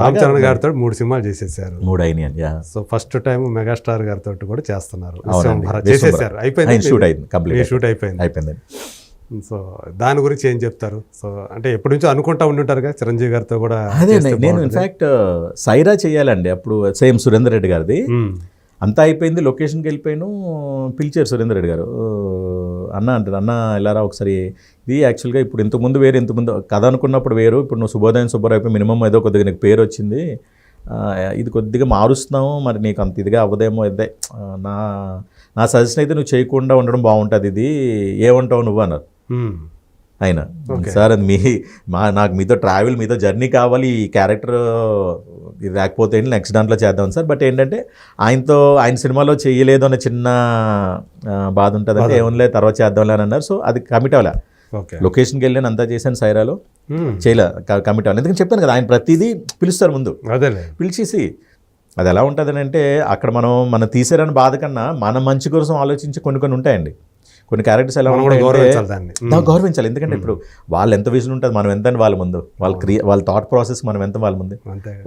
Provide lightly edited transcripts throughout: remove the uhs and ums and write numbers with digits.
రామ్ చరణ్ గారితో 3 సినిమాలు చేసేసారు. 3 అయినాయి. సో ఫస్ట్ టైం మెగాస్టార్ గారితో కూడా చేస్తున్నారు. అవునండి. చేసేసారు, అయిపోయింది, షూట్ అయింది, కంప్లీట్ షూట్ అయిపోయింది. సో దాని గురించి ఏం చెప్తారు? సో అంటే ఎప్పటి నుంచో అనుకుంటా ఉండుంటారు కదా చిరంజీవి గారితో కూడా. అదే నేను ఇన్ఫ్యాక్ట్ సైరా చేయాలండి అప్పుడు, సేమ్ సురేందర్ రెడ్డి గారిది. అంతా అయిపోయింది, లొకేషన్కి వెళ్ళిపోయాను, పిలిచారు సురేందర్ రెడ్డి గారు. అన్న అంటారు, అన్న ఎలారా ఒకసారి, ఇది యాక్చువల్గా ఇప్పుడు ఇంతకుముందు వేరు, ఇంతకుముందు కథ అనుకున్నప్పుడు వేరు, ఇప్పుడు నువ్వు శుభోదయం సుబ్బారావు అయిపోయి మినిమం ఏదో కొద్దిగా నీకు పేరు వచ్చింది, ఇది కొద్దిగా మారుస్తున్నావు, మరి నీకు అంత ఇదిగా అవ్వదేమో, ఇదే నా సజెషన్ అయితే నువ్వు చేయకుండా ఉండడం బాగుంటుంది, ఇది ఏమంటావు నువ్వు అన్నారు ఆయన. సార్ అది నాకు మీతో ట్రావెల్, మీతో జర్నీ కావాలి, ఈ క్యారెక్టర్ ఇది లేకపోతే నెక్స్ట్ దాంట్లో చేద్దాం సార్. బట్ ఏంటంటే ఆయన సినిమాలో చేయలేదు అనే చిన్న బాధ ఉంటుంది, అంటే ఏమన్నా తర్వాత చేద్దాంలే అని అన్నారు. సో అది కమిట్ అవ్వలే. లొకేషన్కి వెళ్ళాను, అంతా చేశాను, సైరాలో చేయలే, కమిట్ అవ్వాలి. ఎందుకంటే చెప్పాను కదా, ఆయన ప్రతిదీ పిలుస్తారు ముందు, పిలిచేసి అది ఎలా ఉంటుంది అంటే అక్కడ మనం తీసారని బాధ కన్నా మన మంచి కోసం ఆలోచించి కొన్ని ఉంటాయండి. కొన్ని క్యారెక్టర్స్ ఎలా ఉంటాయంటే గౌరవించాలి. ఎందుకంటే ఇప్పుడు వాళ్ళు ఎంత విజన్ ఉంటుంది, మనం ఎంత వాళ్ళ ముందు, వాళ్ళ థాట్ ప్రాసెస్ మనం ఎంత వాళ్ళ ముందు,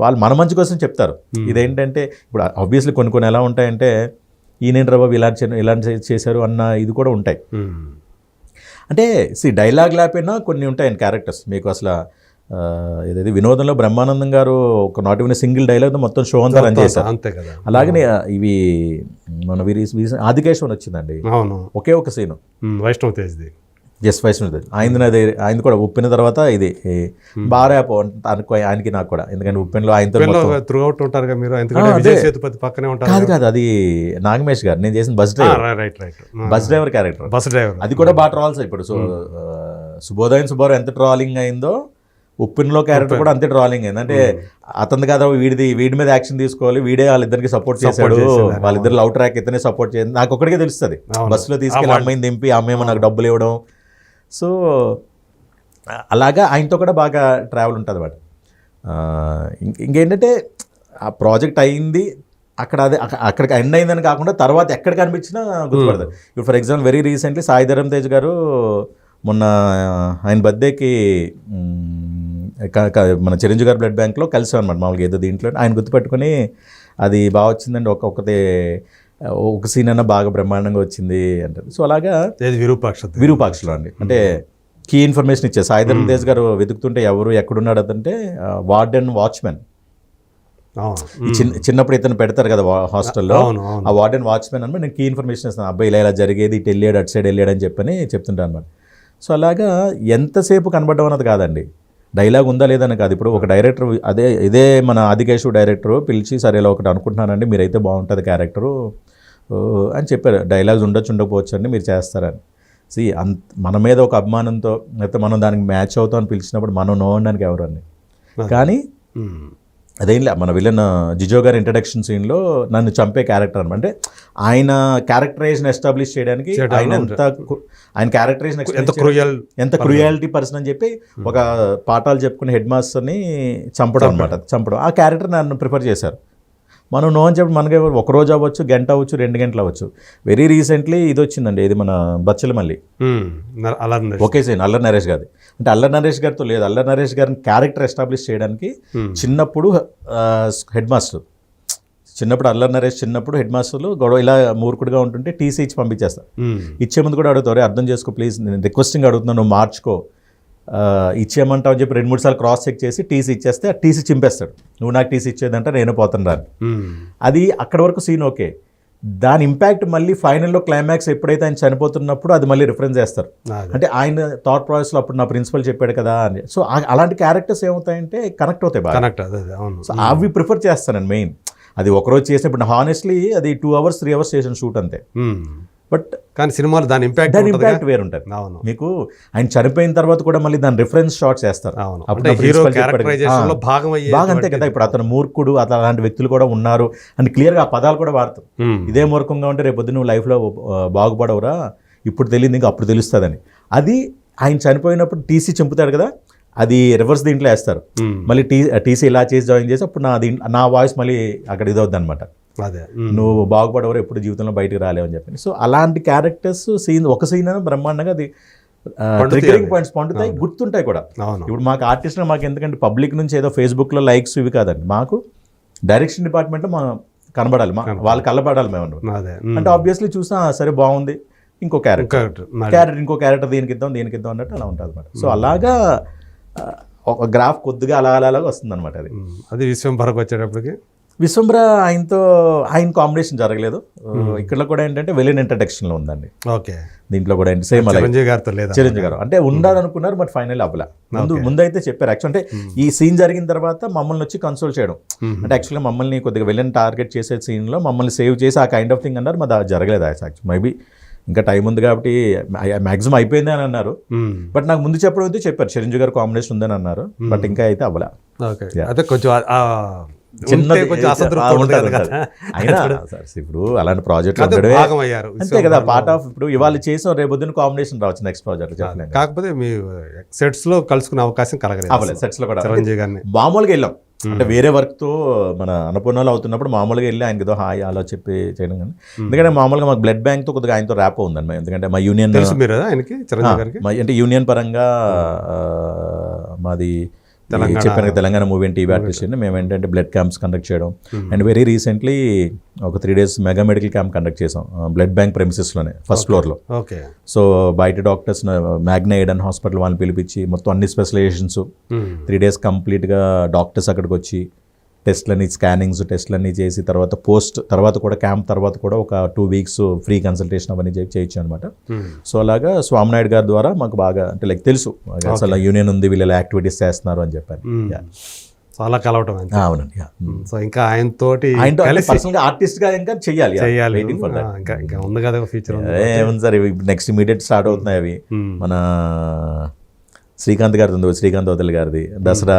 వాళ్ళు మన మంచి కోసం చెప్తారు. ఇదేంటంటే ఇప్పుడు ఆబ్వియస్లీ కొన్ని ఎలా ఉంటాయంటే ఈయనేంటి బాబు ఇలాంటి చేశారు అన్న ఇది కూడా ఉంటాయి. అంటే డైలాగ్ లేకపోయినా కొన్ని ఉంటాయండి క్యారెక్టర్స్. మీకు అసలు ఏదైతే వినోదంలో బ్రహ్మానందం గారు ఒక నాట్ ఈవెన్ సింగిల్ డైలాగ్ మొత్తం షో అంతా రన్ చేశారు. అలాగనే ఇవి మన ఆదికేశవన్ వచ్చిందండి, ఒకే ఒక సీను, వైష్ణవ్ తేజ్ది, వైష్ణవ్ తేజ్ ఆయన కూడా ఉప్పిన తర్వాత ఇది బాగా ఆయనకి నాకు కూడా, ఎందుకంటే ఉప్పినలో ఆయనతో కాదు అది నాగమేష్ గారు నేను చేసిన బస్ డ్రైవర్ క్యారెక్టర్, అది కూడా బాగా ట్రాల్స్. ఇప్పుడు శుభోదయం సుబ్బారావు ఎంత ట్రాలింగ్ అయిందో ఉప్పిన్లో క్యారెక్టర్ కూడా అంతే ట్రాలింగ్ అయింది. అంటే అతని కదా వీడి మీద యాక్షన్ తీసుకోవాలి, వీడే వాళ్ళిద్దరికి సపోర్ట్ చేశాడు, వాళ్ళిద్దరు లవ్ ట్రాక్ ఇతనే సపోర్ట్ చేయండి, నాకు ఒక్కడికే తెలుస్తుంది. బస్సులో తీసుకెళ్ళి అమ్మాయిని దింపి అమ్మాయి నాకు డబ్బులు ఇవ్వడం. సో అలాగా ఆయనతో కూడా బాగా ట్రావెల్ ఉంటుంది అన్నమాట. ఇంకేంటంటే ఆ ప్రాజెక్ట్ అయింది అక్కడికి ఎండ్ అయిందని కాకుండా తర్వాత ఎక్కడ కనిపించినా గుర్తుపడతారు. ఇప్పుడు for example very recently Sai Dharam Tej గారు మొన్న ఆయన బర్త్డేకి మన చిరంజీవి గారి బ్లడ్ బ్యాంక్లో కలిసాం అనమాట. మామూలుగా ఏదో దీంట్లో ఆయన గుర్తుపెట్టుకొని అది బాగా వచ్చిందండి, ఒక సీన్ అన్నా బాగా బ్రహ్మాండంగా వచ్చింది అంటారు. సో అలాగా విరూపాక్షలో అండి, అంటే కీ ఇన్ఫర్మేషన్ ఇచ్చారు. సాయి ధరమ్ తేజ్ గారు వెతుకుతుంటే ఎవరు ఎక్కడున్నాడు అదంటే వార్డెన్ వాచ్మెన్, చిన్నప్పుడు ఇతను పెడతారు కదా హాస్టల్లో, ఆ వార్డెన్ వాచ్మెన్ అనమాట. నేను కీ ఇన్ఫర్మేషన్ ఇస్తాను, అబ్బాయి ఇలా జరిగేది, ఇటు వెళ్ళాడు, అటు సైడ్ వెళ్ళాడు అని చెప్పని చెప్తుంటాను అనమాట. సో అలాగా ఎంతసేపు కనబడడం అన్నది కాదండి, డైలాగ్ ఉందా లేదని కాదు. ఇప్పుడు ఒక డైరెక్టర్ ఇదే మన ఆదికేశవ్ డైరెక్టరు పిలిచి సరే ఇలా ఒకటి అనుకుంటున్నానండి, మీరైతే బాగుంటుంది క్యారెక్టరు అని చెప్పారు. డైలాగ్స్ ఉండకపోవచ్చు అండి, మీరు చేస్తారని. మన మీద ఒక అభిమానంతో లేకపోతే మనం దానికి మ్యాచ్ అవుతాం అని పిలిచినప్పుడు మనం నో అనడానికి ఎవరు అండి. కానీ అదేం లే, మన విలన్ జిజో గారి ఇంట్రడక్షన్ సీన్లో నన్ను చంపే క్యారెక్టర్ అనమాట. అంటే ఆయన క్యారెక్టరైజేషన్ ఎస్టాబ్లిష్ చేయడానికి ఆయన క్యారెక్టరైజేషన్ ఎంత క్రూయాలిటీ పర్సన్ అని చెప్పి ఒక పాఠాలు చెప్పుకునే హెడ్ మాస్టర్ని చంపడం ఆ క్యారెక్టర్ నన్ను ప్రిఫర్ చేశారు. మనం నో అని చెప్పి మనకి ఒక రోజు అవ్వచ్చు, గంట అవ్వచ్చు, 2 గంటలు అవ్వచ్చు. వెరీ రీసెంట్లీ ఇది వచ్చిందండి, ఇది మన బచ్చలమల్లి ఒకే సీన్ అల్లరి నరేష్ గారి. అంటే అల్లరి నరేష్ గారితో లేదు, అల్లరి నరేష్ గారిని క్యారెక్టర్ ఎస్టాబ్లిష్ చేయడానికి చిన్నప్పుడు head master Allari Naresh head మాస్టర్లు గొడవ ఇలా మూర్ఖుడుగా ఉంటుంటే టీసీ ఇచ్చి పంపించేస్తారు. ఇచ్చే ముందు కూడా అడుగుతారు, అర్థం చేసుకో ప్లీజ్, నేను రిక్వెస్టింగ్ అడుగుతున్నాను, నువ్వు మార్చుకో, ఇచ్చేయమంటావు అని చెప్పి 2-3 సార్లు క్రాస్ చెక్ చేసి టీసీ ఇచ్చేస్తే ఆ టీసీ చింపేస్తాడు. నువ్వు నాకు టీసీ ఇచ్చేదంటే నేను పోతాను రాను. అది అక్కడ వరకు సీన్ ఓకే. దాని ఇంపాక్ట్ మళ్ళీ ఫైనల్లో క్లైమాక్స్ ఎప్పుడైతే ఆయన చనిపోతున్నప్పుడు అది మళ్ళీ రిఫరెన్స్ చేస్తారు. అంటే ఆయన థాట్ ప్రాసెస్లో అప్పుడు నా ప్రిన్సిపల్ చెప్పాడు కదా అని. సో అలాంటి క్యారెక్టర్స్ ఏమవుతాయంటే కనెక్ట్ అవుతాయి బాగా. సో అవి ప్రిఫర్ చేస్తానండి మెయిన్. అది ఒకరోజు చేసినప్పుడు హానెస్ట్లీ అది 2 hours 3 hours చేసిన షూట్ అంతే. బట్ కానీ సినిమాలో దాని ఇంపాక్ట్ వేరు ఉంటుంది. మీకు ఆయన చనిపోయిన తర్వాత కూడా మళ్ళీ దాని రిఫరెన్స్ షాట్స్ చేస్తారు. బాగా అంతే కదా. ఇప్పుడు అతను మూర్ఖుడు, అలాంటి వ్యక్తులు కూడా ఉన్నారు అని క్లియర్గా ఆ పదాలు కూడా వాడతాం. ఇదే మూర్ఖంగా ఉంటే రేపు పొద్దున్న నువ్వు లైఫ్లో బాగుపడవురా, ఇప్పుడు తెలియదు ఇంకా అప్పుడు తెలుస్తుందని. అది ఆయన చనిపోయినప్పుడు టీసీ చంపుతాడు కదా, అది రివర్స్ దీంట్లో వేస్తారు. మళ్ళీ టీసీ ఇలా చేసి జాయిన్ చేసి అప్పుడు నా వాయిస్ మళ్ళీ అక్కడ ఇదవుద్ది అనమాట. నువ్వు బాగుపడేవారు ఎప్పుడు జీవితంలో బయటకు రాలేవని చెప్పి. సో అలాంటి క్యారెక్టర్స్ ఒక సీన్ బ్రహ్మాండంగా అది ట్రిగరింగ్ పాయింట్స్ పండుతాయి, గుర్తుంటాయి కూడా. అవును. ఇప్పుడు మాకు ఆర్టిస్ట్గా మాకు ఎందుకంటే పబ్లిక్ నుంచి ఏదో ఫేస్బుక్లో లైక్స్ ఇవి కాదండి, మాకు డైరెక్షన్ డిపార్ట్మెంట్లో మా కనబడాలి, వాళ్ళు కలబడాలి మేము. అదే అంటే ఆబ్వియస్లీ చూసినా సరే బాగుంది, ఇంకో క్యారెక్టర్ ఇంకో క్యారెక్టర్ దీనికి ఇద్దాం అన్నట్టు అలా ఉంటుంది అనమాట. సో అలాగా ఒక గ్రాఫ్ కొద్దిగా అలాగా వస్తుంది అనమాట. అది విశ్వంభరకు వచ్చేటప్పటికి విశ్వంభర ఆయన కాంబినేషన్ జరగలేదు. ఇక్కడ కూడా ఏంటంటే వెలిన్ ఇంట్రడక్షన్లో ఉందండి. ఓకే. దీంట్లో కూడా ఏంటి సేమ్ చిరంజీవి గారితో లేదా? చిరంజీవి గారు అంటే ఉండాలనుకున్నారు, బట్ ఫైనల్ అవ్వలే. ముందైతే చెప్పారు యాక్చువల్, అంటే ఈ సీన్ జరిగిన తర్వాత మమ్మల్ని వచ్చి కన్సోల్ చేయడం, అంటే యాక్చువల్గా మమ్మల్ని కొద్దిగా వెలిన్ టార్గెట్ చేసే సీన్లో మమ్మల్ని సేవ్ చేసి ఆ కైండ్ ఆఫ్ థింగ్ అన్నారు. మరి జరగలేదు యాక్చువల్. మేబీ ఇంకా టైం ఉంది కాబట్టి మ్యాక్సిమం అయిపోయింది అని అన్నారు. బట్ నాకు ముందు చెప్పడం అయితే చెప్పారు చిరంజీవి గారు కాంబినేషన్ ఉందని అన్నారు, బట్ ఇంకా అయితే అవ్వలే. అదే కొంచెం చిన్న అయినా ఇప్పుడు అలాంటి ప్రాజెక్ట్ అంతే కదా, పార్ట్ ఆఫ్. ఇప్పుడు ఇవాళ చేసాం, రేపు పొద్దున్న కాంబినేషన్ రావచ్చు నెక్స్ట్ ప్రాజెక్ట్. కాకపోతే మీ సెట్స్ లో కలుసుకునే అవకాశం కలగలేదు. సెట్స్ లో కూడా చిరంజీవి గారిని మామూలుగా వెళ్ళాం, అంటే వేరే వర్క్తో మన అన్నపూర్ణలో అవుతున్నప్పుడు మామూలుగా వెళ్ళి ఆయనకి ఏదో హాయ్ అలా చెప్పి చేయడం. కానీ ఎందుకంటే మామూలుగా మాకు బ్లడ్ బ్యాంక్తో కొద్దిగా ఆయనతో ర్యాప్ ఉందండి. ఎందుకంటే మా యూనియన్ అంటే యూనియన్ పరంగా మాది చెప్పాను Telangana movie and TV artist. మేము ఏంటంటే బ్లడ్ క్యాంప్స్ కండక్ట్ చేయడం, అండ్ వెరీ రీసెంట్లీ ఒక 3 days mega medical camp conduct చేసాం బ్లడ్ బ్యాంక్ ప్రెమిసెస్లోనే, ఫస్ట్ ఫ్లోర్లో. సో బయట డాక్టర్స్ మ్యాగ్నా ఎయిడన్ హాస్పిటల్ వాళ్ళని పిలిపించి మొత్తం అన్ని స్పెషలైజేషన్స్ 3 days కంప్లీట్గా డాక్టర్స్ అక్కడికి వచ్చి టెస్ట్లని, స్కానింగ్స్ టెస్ట్లన్నీ చేసి తర్వాత కూడా క్యాంప్ తర్వాత కూడా ఒక 2 weeks ఫ్రీ కన్సల్టేషన్ అవన్నీ చేయొచ్చు అనమాట. సో అలాగా స్వామినాయుడు గారి ద్వారా మాకు బాగా అంటే లైక్ తెలుసు అసలు యూనియన్ ఉంది, వీళ్ళు యాక్టివిటీస్ చేస్తున్నారు అని చెప్పారు. చాలా కలవటం. అవునండి. సో ఇంకా ఆయనతోటి పర్సనల్గా ఆర్టిస్ట్ గా ఇంకా చెయ్యాలి. ఇంకా ఉంది కదా ఫ్యూచర్. ఏముంది సార్, నెక్స్ట్ ఇమీడియట్ స్టార్ట్ అవుతున్నాయి అవి. మన శ్రీకాంత్ గారిది ఉంది, శ్రీకాంత్ వదల్ గారిది దసరా,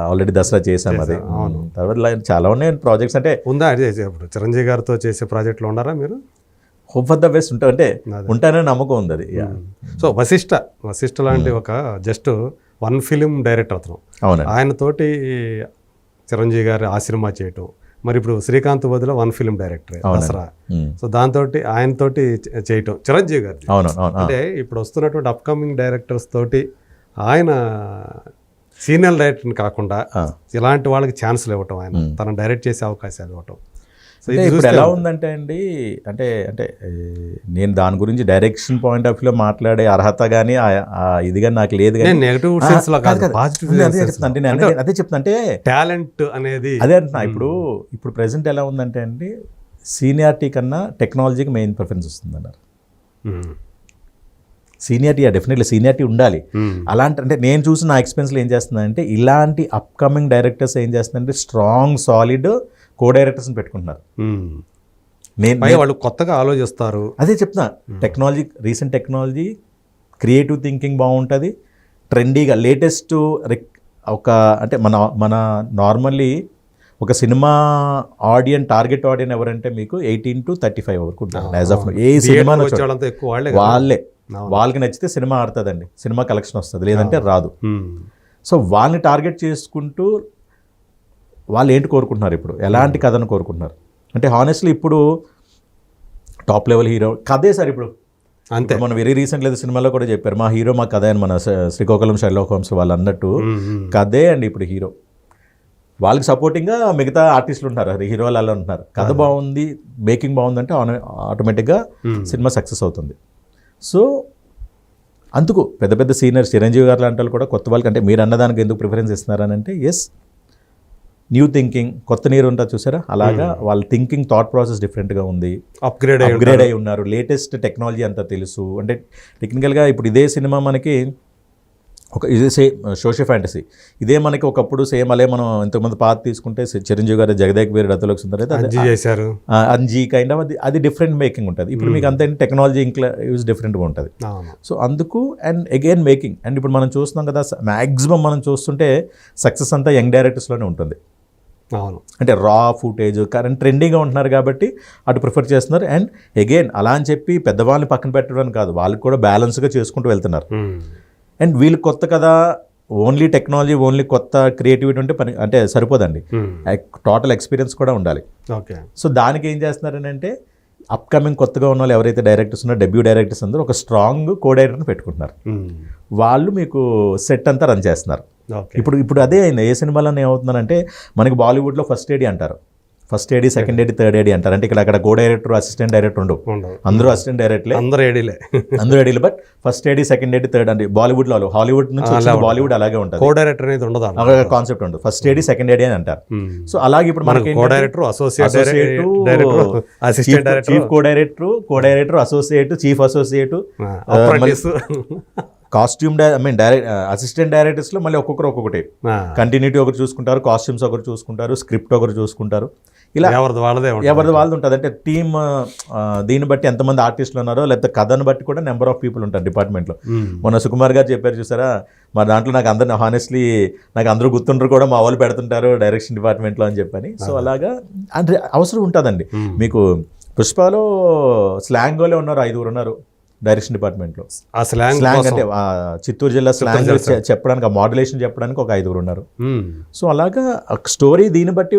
ఆల్రెడీ దసరా చేసాం అది. తర్వాత చాలా ఉన్నాయి ప్రాజెక్ట్స్. అంటే ఉందా ఇప్పుడు చిరంజీవి గారితో చేసే ప్రాజెక్టులు ఉన్నారా మీరు? హోప్ ఫర్ ద బెస్ట్ అంటే ఉంటానని నమ్మకం ఉంది అది. సో వశిష్ఠ లాంటి ఒక జస్ట్ 1 film డైరెక్టర్ అతను. అవును. ఆయనతోటి చిరంజీవి గారి ఆ సినిమా చేయటం, మరి ఇప్పుడు శ్రీకాంత్ వదిలో 1 film డైరెక్టర్ దసరా. సో దాంతో ఆయనతోటి చేయటం చిరంజీవి గారి. అంటే ఇప్పుడు వస్తున్నటువంటి అప్కమింగ్ డైరెక్టర్స్ తోటి ఆయన సీనియర్ డైరెక్టర్ని కాకుండా ఇలాంటి వాళ్ళకి ఛాన్సులు ఇవ్వటం, ఆయన తను డైరెక్ట్ చేసే అవకాశాలు ఇవ్వటం. ఇప్పుడు ఎలా ఉందంటే అండి, అంటే నేను దాని గురించి డైరెక్షన్ పాయింట్ ఆఫ్ వ్యూలో మాట్లాడే అర్హత కానీ ఇది కానీ నాకు లేదు. కానీ నెగటివ్ సెన్స్ లో కాదు, పాజిటివ్ అదే చెప్తున్నా. అంటే టాలెంట్ అనేది అదే అంటున్నా. ఇప్పుడు ప్రెసెంట్ ఎలా ఉందంటే అండి, సీనియారిటీ కన్నా టెక్నాలజీకి మెయిన్ ప్రిఫరెన్స్ వస్తుంది అన్నారు. సీనియారిటీ డెఫినెట్లీ సీనియారిటీ ఉండాలి. అలాంటి అంటే నేను చూసిన నా ఎక్స్పీరియన్స్లో ఏం చేస్తుందంటే, ఇలాంటి అప్కమింగ్ డైరెక్టర్స్ ఏం చేస్తుందంటే స్ట్రాంగ్ సాలిడ్ కో డైరెక్టర్స్ని పెట్టుకుంటున్నారు. వాళ్ళు కొత్తగా ఆలోచిస్తారు. అదే చెప్తున్నా, technology, recent technology, creative thinking బాగుంటుంది, ట్రెండీగా లేటెస్ట్. ఒక అంటే మన నార్మల్లీ ఒక సినిమా టార్గెట్ ఆడియన్ ఎవరంటే మీకు 18 to 35 వరకు ఉంటుంది. యాజ్ ఆఫ్ ఏ సినిమా వాళ్ళకి నచ్చితే సినిమా ఆడుతుందండి, సినిమా కలెక్షన్ వస్తుంది, లేదంటే రాదు. సో వాళ్ళని టార్గెట్ చేసుకుంటూ వాళ్ళు ఏంటి కోరుకుంటున్నారు, ఇప్పుడు ఎలాంటి కథను కోరుకుంటున్నారు అంటే హానెస్ట్లీ ఇప్పుడు టాప్ లెవెల్ హీరో కథే సార్. ఇప్పుడు అంతే, మనం వెరీ రీసెంట్లీ సినిమాలో కూడా చెప్పారు, మా హీరో మా కథ అని. మన శ్రీకాకుళం షెర్లాక్ హోమ్స్ వాళ్ళు అన్నట్టు కథే అండి ఇప్పుడు హీరో. వాళ్ళకి సపోర్టింగ్గా మిగతా ఆర్టిస్టులు ఉంటారు, అది హీరోలు అలా ఉంటున్నారు. కథ బాగుంది, మేకింగ్ బాగుందంటే ఆటోమేటిక్గా సినిమా సక్సెస్ అవుతుంది. సో అందుకు పెద్ద పెద్ద సీనియర్స్ చిరంజీవి గారు లాంటి వాళ్ళు కూడా కొత్త వాళ్ళకి, అంటే మీరు అన్నదానికి ఎందుకు ప్రిఫరెన్స్ ఇస్తున్నారని అంటే, ఎస్ న్యూ థింకింగ్, కొత్త నీరు ఉంటుంది చూసారా, అలాగా వాళ్ళ థింకింగ్ థాట్ ప్రాసెస్ డిఫరెంట్గా ఉంది, అప్గ్రేడ్ అయి ఉన్నారు, లేటెస్ట్ టెక్నాలజీ అంతా తెలుసు. అంటే టెక్నికల్గా ఇప్పుడు ఇదే సినిమా మనకి ఇదే సేమ్ సోషల్ ఫ్యాంటసీ, ఇదే మనకి ఒకప్పుడు సేమ్ అలే మనం ఇంతకుముందు పాత తీసుకుంటే చిరంజీవి గారు జగదేక్ వీరుడు అతులకు సుందరి చేశారు, అంజీ కైండ్ ఆఫ్ అది డిఫరెంట్ మేకింగ్ ఉంటుంది. ఇప్పుడు మీకు అంతే టెక్నాలజీ యూజ్ డిఫరెంట్గా ఉంటుంది. సో అందుకు అండ్ అగైన్ మేకింగ్. అండ్ ఇప్పుడు మనం చూస్తున్నాం కదా, మ్యాక్సిమం మనం చూస్తుంటే సక్సెస్ అంతా యంగ్ డైరెక్టర్స్లోనే ఉంటుంది. అంటే రా ఫుటేజ్ కరెంట్ ట్రెండింగ్గా ఉంటున్నారు కాబట్టి అటు ప్రిఫర్ చేస్తున్నారు. అండ్ అగైన్ అలా అని చెప్పి పెద్దవాళ్ళని పక్కన పెట్టడం కాదు, వాళ్ళకి కూడా బ్యాలెన్స్గా చేసుకుంటూ వెళ్తున్నారు. అండ్ వీళ్ళు కొత్త కదా, ఓన్లీ టెక్నాలజీ, ఓన్లీ కొత్త క్రియేటివిటీ ఉంటే పని అంటే సరిపోదండి, టోటల్ ఎక్స్పీరియన్స్ కూడా ఉండాలి. ఓకే. సో దానికి ఏం చేస్తున్నారని అంటే అప్కమింగ్ కొత్తగా ఉన్న వాళ్ళు ఎవరైతే డైరెక్టర్స్ ఉన్నారో డెబ్యూ డైరెక్టర్స్ అందరూ ఒక స్ట్రాంగ్ కో డైరెక్టర్ని పెట్టుకుంటున్నారు. వాళ్ళు మీకు సెట్ అంతా రన్ చేస్తున్నారు. ఇప్పుడు అదే అయింది. ఏ సినిమాలో ఏమవుతుందంటే మనకి బాలీవుడ్లో ఫస్ట్ ఏడీ అంటారు, first AD, second AD, third ఏడీ అంటారు. అంటే అక్కడ కో డైరెక్టర్, అసిస్టెంట్ డైరెక్టర్ ఉండవు, అందరూ అసిస్టెంట్ డైరెక్టర్లే, అందరూ ఏడీలే. But first AD, second AD, third అంటే బాలీవుడ్ లో, హాలీవుడ్ నుంచి బాలీవుడ్ అలాగే ఉంటుంది, కో డైరెక్టర్ అనేది ఉండదు, కాన్సెప్ట్ ఉండదు. ఫస్ట్ ఏడీ, సెకండ్ ఏడీ అని అంటారు. సో అలాగే ఇప్పుడు మనకి co director, associate director, chief co director, associate, chief associate, costume assistant డైరెక్టర్స్లో మళ్ళీ ఒక్కొక్కటి కంటిన్యూటీ ఒకరు చూసుకుంటారు, కాస్ట్యూమ్స్ ఒకరు చూసుకుంటారు, స్క్రిప్ట్ ఒకరు చూసుకుంటారు. ఇలా ఎవరిది వాళ్ళది ఉంటుంది. అంటే టీమ్ దీన్ని బట్టి ఎంతమంది ఆర్టిస్టులు ఉన్నారో, లేకపోతే కథను బట్టి కూడా నెంబర్ ఆఫ్ పీపుల్ ఉంటారు డిపార్ట్మెంట్లో. మొన్న సుకుమార్ గారు చెప్పారు చూసారా, మా దాంట్లో నాకు అందరిని హానెస్ట్లీ నాకు అందరూ గుర్తుంటారు కూడా, మా వాళ్ళు పెడుతుంటారు డైరెక్షన్ డిపార్ట్మెంట్లో అని చెప్పని. సో అలాగా అంటే అవసరం ఉంటుందండి. మీకు పుష్పలో స్లాంగ్ వాళ్ళే ఉన్నారు, 5 ఉన్నారు డైరెక్షన్ డిపార్ట్మెంట్లో. ఆ స్లాంగ్ అంటే చిత్తూరు జిల్లా స్లాంగ్ చెప్పడానికి, ఆ మాడ్యులేషన్ చెప్పడానికి ఒక 5 ఉన్నారు. సో అలాగా స్టోరీ దీన్ని బట్టి,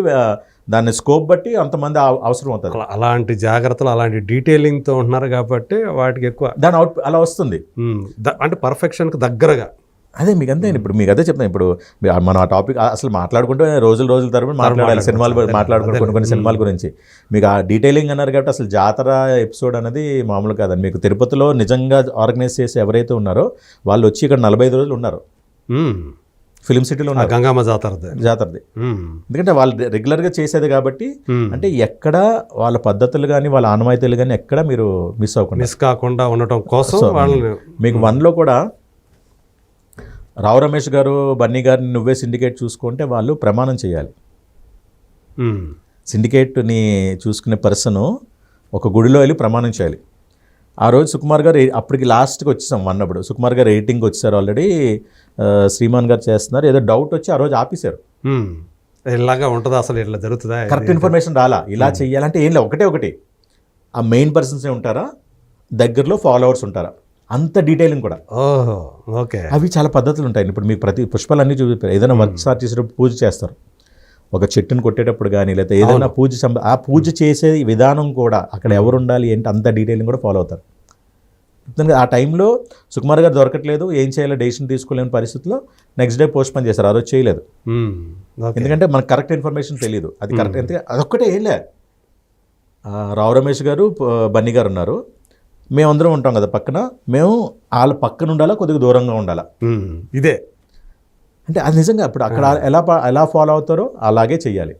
దాని స్కోప్ బట్టి అంతమంది అవసరం అవుతుంది. అలాంటి జాగ్రత్తలు, అలాంటి డీటెయిలింగ్తో ఉంటున్నారు కాబట్టి వాటికి ఎక్కువ దాని అవుట్ అలా వస్తుంది. అంటే పర్ఫెక్షన్కి దగ్గరగా. అదే మీకు అంతే. ఇప్పుడు మీకు అదే చెప్తాను. ఇప్పుడు మనం ఆ టాపిక్ అసలు మాట్లాడుకుంటే రోజుల తరబడి మాట్లాడాలి, సినిమాలు మాట్లాడుకుంటే కొన్ని సినిమాల గురించి. మీకు ఆ డీటెయిలింగ్ అన్నారు కాబట్టి అసలు జాతర ఎపిసోడ్ అనేది మామూలు కాదండి. మీకు తిరుపతిలో నిజంగా ఆర్గనైజ్ చేసి ఎవరైతే ఉన్నారో వాళ్ళు వచ్చి ఇక్కడ 45 రోజులు ఉన్నారు. ఫిలిం సిటీలో ఉన్నారు, గంగమ్మ జాతరది. ఎందుకంటే వాళ్ళు రెగ్యులర్గా చేసేది కాబట్టి. అంటే ఎక్కడ వాళ్ళ పద్ధతులు కానీ వాళ్ళ ఆనవాయితీలు కానీ ఎక్కడ మీరు మిస్ కాకుండా ఉండటం కోసం మీకు 1లో కూడా రావు రమేష్ గారు, బన్నీ గారిని నువ్వే సిండికేట్ చూసుకుంటే వాళ్ళు ప్రమాణం చేయాలి. సిండికేట్ని చూసుకునే పర్సను ఒక గుడిలో వెళ్ళి ప్రమాణం చేయాలి. ఆ రోజు సుకుమార్ గారు అప్పటికి లాస్ట్కి వచ్చేసాం అన్నప్పుడు, సుకుమార్ గారు ఎడిటింగ్ వచ్చారు ఆల్రెడీ, శ్రీమాన్ గారు చేస్తున్నారు. ఏదో డౌట్ వచ్చి ఆ రోజు ఆపేశారు. ఇలాగా ఉంటుందా, అసలు ఇట్లా జరుగుతుందా, కరెక్ట్ ఇన్ఫర్మేషన్ రాలా, ఇలా చెయ్యాలంటే ఏం లేదు, ఒకటి ఆ మెయిన్ పర్సన్సే ఉంటారా, దగ్గరలో ఫాలోవర్స్ ఉంటారా, అంత డీటెయిలింగ్ కూడా. ఓకే. అవి చాలా పద్ధతులు ఉంటాయి. ఇప్పుడు మీకు ప్రతి పుష్పాలన్నీ చూపిస్తారు. ఏదైనా వర్క్ స్టార్ట్ చేసేటప్పుడు పూజ చేస్తారు, ఒక చెట్టును కొట్టేటప్పుడు కానీ, లేదా ఏదైనా ఆ పూజ చేసే విధానం కూడా అక్కడ ఎవరు ఉండాలి ఏంటి అంత డీటెయిలింగ్ కూడా ఫాలో అవుతారు. ఆ టైంలో సుకుమార్ గారు దొరకట్లేదు, ఏం చేయాలో డెసిషన్ తీసుకోలేని పరిస్థితిలో నెక్స్ట్ డే పోస్ట్ పోన్ చేశారు. ఆ రోజు చేయలేదు, ఎందుకంటే మనకు కరెక్ట్ ఇన్ఫర్మేషన్ తెలియదు. అది కరెక్ట్ అంటే అదొక్కటే ఏం లే. రావు రమేష్ గారు, బన్నీ గారు ఉన్నారు, మేమందరం ఉంటాం కదా పక్కన, మేము వాళ్ళ పక్కన ఉండాలా, కొద్దిగా దూరంగా ఉండాలా. ఇదే అంటే అది నిజంగా ఇప్పుడు అక్కడ ఎలా ఫాలో అవుతారో అలాగే చెయ్యాలి.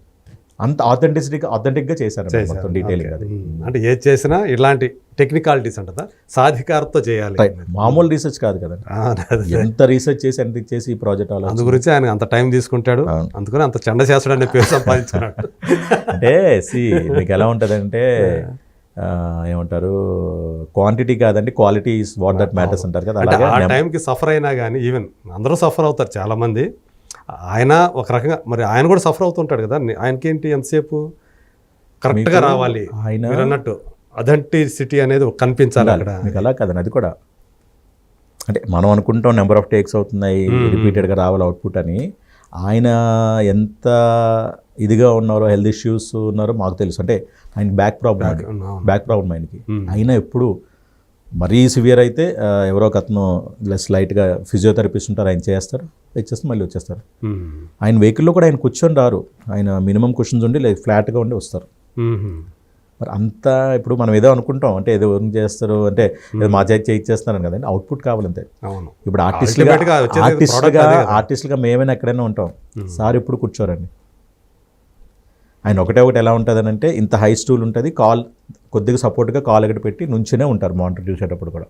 అంత ఆథెంటిక్గా చేశారు మొత్తం డీటెయిలింగ్. అది అంటే ఏది చేసినా ఇలాంటి టెక్నికాలిటీస్ అంటారా, సాధికారతో చేయాలి, మామూలు రీసెర్చ్ కాదు కదా. ఎంత రీసెర్చ్ చేసి ఎంత చేసి ఈ ప్రాజెక్ట్ అలా, అందు గురించి ఆయన అంత టైం తీసుకుంటాడు, అందుకని అంత చండ చేస్తాడు అనే పేరు సంపాదించుకున్నాడు. అంటే మీకు ఎలా ఉంటుందంటే ఏమంటారు, క్వాంటిటీ కాదండి, quality is what that matters అంటారు కదా. అలాగే ఆ టైంకి సఫర్ అయినా కానీ, ఈవెన్ అందరూ సఫర్ అవుతారు చాలామంది, ఆయన ఒక రకంగా మరి ఆయన కూడా సఫర్ అవుతుంటాడు కదా. ఆయనకేంటి ఎంతసేపు కరెక్ట్గా రావాలి, ఆయన అన్నట్టు అథెంటిసిటీ అనేది కనిపించాలి అక్కడ. మీకు అలా కాదండి, అది కూడా అంటే మనం అనుకుంటాం నెంబర్ ఆఫ్ టేక్స్ అవుతున్నాయి, రిపీటెడ్గా రావాలి అవుట్పుట్ అని. ఆయన ఎంత ఇదిగా ఉన్నారో, హెల్త్ ఇష్యూస్ ఉన్నారో మాకు తెలుసు. అంటే ఆయన బ్యాక్ ప్రాబ్లం ఆయనకి. అయినా ఎప్పుడు మరీ సివియర్ అయితే ఎవరో ఒక అతను లైట్గా ఫిజియోథెరపిస్ట్ ఉంటారు, ఆయన చేస్తారు, ఇచ్చేస్తే మళ్ళీ వచ్చేస్తారు. ఆయన వెహికల్లో కూడా ఆయన కూర్చొని రారు, ఆయన మినిమం క్వశ్చన్స్ ఉండి లేదు ఫ్లాట్గా ఉండి వస్తారు. మరి అంతా ఇప్పుడు మనం ఏదో అనుకుంటాం, అంటే ఏదో చేస్తారు అంటే మా చేయిచ్చేస్తున్నారని కదండి, అవుట్పుట్ కావాలంతే. ఇప్పుడు ఆర్టిస్టులుగా మేమైనా ఎక్కడైనా ఉంటాం, సార్ ఇప్పుడు కూర్చోరండి. ఆయన ఒకటే ఎలా ఉంటుంది అంటే, ఇంత హై స్టూల్ ఉంటుంది, కాల్ కొద్దిగా సపోర్ట్గా కాల్ ఎక్కడ పెట్టి నుంచునే ఉంటారు మానిటర్ చూసేటప్పుడు కూడా.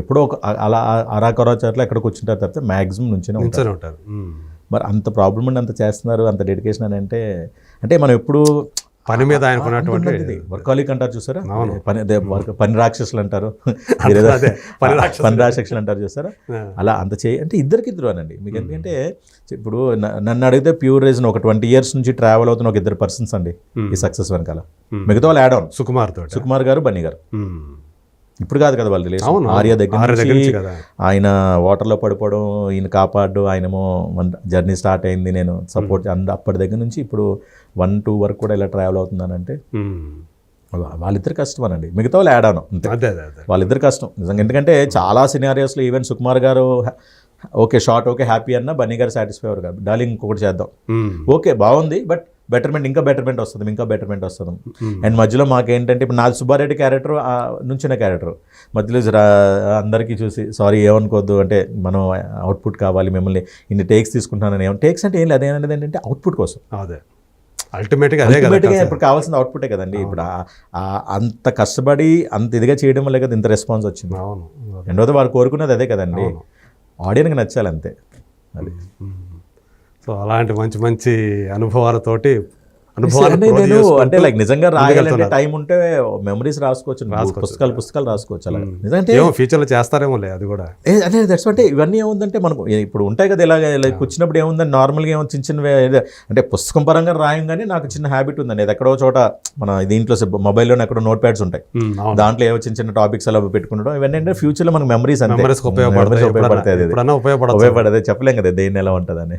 ఎప్పుడో ఒక అలా అరాకొరాచర్లో ఎక్కడ కూర్చుంటారు తప్పితే మ్యాక్సిమం నుంచునే ఉంటారు. మరి అంత ప్రాబ్లం ఉండి అంత చేస్తున్నారు, అంత డెడికేషన్ అని అంటే మనం ఎప్పుడు పని మీద ఆయనకున్నటువంటి వర్కాలిక్ అంటారు చూసారా, పని రాక్షసులు అంటారు, పని రాక్షసులు అంటారు చూసారా, అలా అంత అంటే ఇద్దరికిద్దరు అనండి మీకు. ఎందుకంటే ఇప్పుడు నన్ను అడిగితే ప్యూర్ రీజన్ ఒక 20 years నుంచి ట్రావెల్ అవుతున్న ఒక 2 persons అండి ఈ సక్సెస్ వెనకాల. మిగతా వాళ్ళు యాడ్ ఆన్ సుకుమార్ గారు, బన్నీ గారు. ఇప్పుడు కాదు కదా వాళ్ళు రిలేషన్, ఆర్య దగ్గర నుంచి ఆయన వాటర్లో పడిపోవడం, ఈయన కాపాడు, ఆయనేమో జర్నీ స్టార్ట్ అయింది, నేను సపోర్ట్ అప్పటి దగ్గర నుంచి ఇప్పుడు 1-2 వరకు కూడా ఇలా ట్రావెల్ అవుతున్నానంటే వాళ్ళిద్దరు కష్టమేనండి, మిగతా వాళ్ళు యాడ్ ఆన్ అంతే. అదే అదే అదే వాళ్ళిద్దరు కష్టం నిజంగా, ఎందుకంటే చాలా సినారియోస్లో ఈవెన్ సుకుమార్ గారు ఓకే షార్ట్ ఓకే హ్యాపీ అన్న, బన్నీ గారు సాటిస్ఫై అవ్వరు కాదు, డార్లింగ్ ఇంకొకటి చేద్దాం, ఓకే బాగుంది బట్ బెటర్మెంట్, ఇంకా బెటర్మెంట్ వస్తుంది, ఇంకా బెటర్మెంట్ వస్తుంది. అండ్ మధ్యలో మాకేంటంటే ఇప్పుడు నాది సుబ్బారెడ్డి క్యారెక్టర్ నుంచిన క్యారెక్టర్ మధ్యలో అందరికీ చూసి సారీ ఏమనుకోవద్దు అంటే మనం అవుట్పుట్ కావాలి, మిమ్మల్ని ఇన్ని టేక్స్ తీసుకుంటున్నానని. టేక్స్ అంటే ఏం లేదు, అదేనది ఏంటంటే అవుట్పుట్ కోసం. అదే అల్టిమేట్గా అదే కదా ఇప్పుడు కావాల్సిన అవుట్పుటే కదండి. ఇప్పుడు అంత కష్టపడి అంత ఇదిగా చేయడం వల్ల కదా ఇంత రెస్పాన్స్ వచ్చింది. అవును. రెండోది వారు కోరుకున్నది అదే కదండి, ఆడియన్కి నచ్చాలి అంతే. అది సో అలాంటి మంచి మంచి అనుభవాలతోటి నేను అంటే లైక్ నిజంగా రాయాలంటే టైం ఉంటే మెమరీస్ రాసుకోవచ్చు, పుస్తకాలు రాసుకోవచ్చు. అలా నిజంటే ఫ్యూచర్లో చేస్తారేమో లే అది కూడా. అదే దట్స్ అంటే ఇవన్నీ ఏముందంటే మనకు ఇప్పుడు ఉంటాయి కదా ఇలాగ లైక్ వచ్చినప్పుడు ఏముందని నార్మల్గా ఏమో చిన్న చిన్నవి అంటే పుస్తకం పరంగా రాయం, కానీ నాకు చిన్న హ్యాబిట్ ఉందండి. అది ఎక్కడో చోట మన దీంట్లో మొబైల్లో ఎక్కడో నోట్ ప్యాడ్స్ ఉంటాయి, దాంట్లో ఏవో చిన్న చిన్న టాపిక్స్ అలా పెట్టుకుంటాం. ఇవన్నీ అంటే ఫ్యూచర్లో మనకు మెమరీస్ అంతే ఉపయోగపడతాయి, ఉపయోగపడేది చెప్పలేం కదా దేన్ని ఎలా ఉంటుందని.